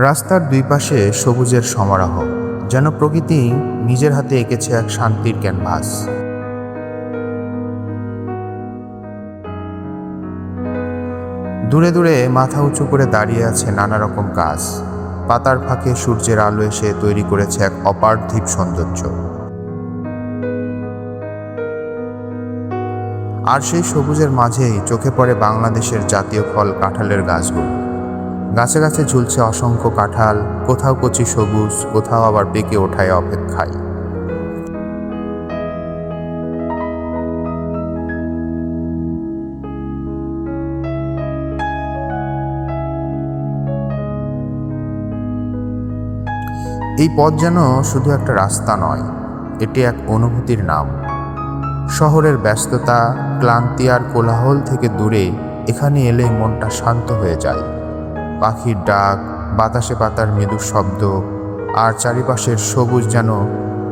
রাস্তার দুই পাশে সবুজের সমারোহ, যেন প্রকৃতি নিজের হাতে এঁকেছে এক শান্তির ক্যানভাস। দূরে দূরে মাথা উঁচু করে দাঁড়িয়ে আছে নানা রকম গাছ। পাতার ফাঁকে সূর্যের আলো এসে তৈরি করেছে এক অপার্থিব সৌন্দর্য। আর সেই সবুজের মাঝেই চোখে পড়ে বাংলাদেশের জাতীয় ফল কাঁঠালের গাছগুলো। গাছে গাছে ঝুলছে অসংখ্য কাঁঠাল, কোথাও কচি সবুজ, কোথাও আবার পেকে ওঠায় অপেক্ষায়। এই পথ যেন শুধু একটা রাস্তা নয়, এটি এক অনুভূতির নাম। শহরের ব্যস্ততা, ক্লান্তি আর কোলাহল থেকে দূরে এখানে এলেই মনটা শান্ত হয়ে যায়। পাখির ডাক, বাতাসে পাতার মৃদু শব্দ আর চারিপাশের সবুজ যেন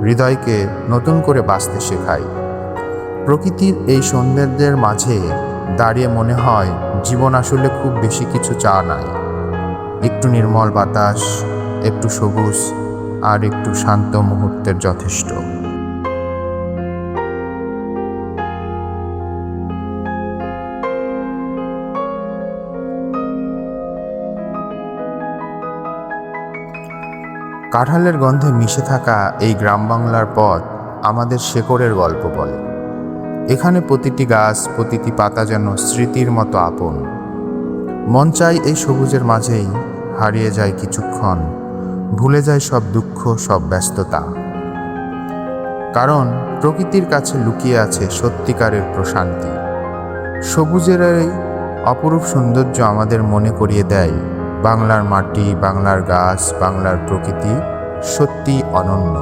হৃদয়কে নতুন করে বাঁচতে শেখায়। প্রকৃতির এই সৌন্দর্যের মাঝে দাঁড়িয়ে মনে হয় জীবন আসলে খুব বেশি কিছু চাওয়া নাই। একটু নির্মল বাতাস, একটু সবুজ আর একটু শান্ত মুহূর্তের যথেষ্ট। কাঁঠালের গন্ধে মিশে থাকা এই গ্রাম বাংলার পথ আমাদের শেকড়ের গল্প বলে। এখানে প্রতিটি গাছ, প্রতিটি পাতা যেন স্মৃতির মতো আপন। মন চাই এই সবুজের মাঝেই হারিয়ে যায় কিছুক্ষণ, ভুলে যায় সব দুঃখ, সব ব্যস্ততা। কারণ প্রকৃতির কাছে লুকিয়ে আছে সত্যিকারের প্রশান্তি। সবুজের এই অপরূপ সৌন্দর্য আমাদের মনে করিয়ে দেয় বাংলার মাটি, বাংলার গাছ, বাংলার প্রকৃতি সত্যি অনন্য।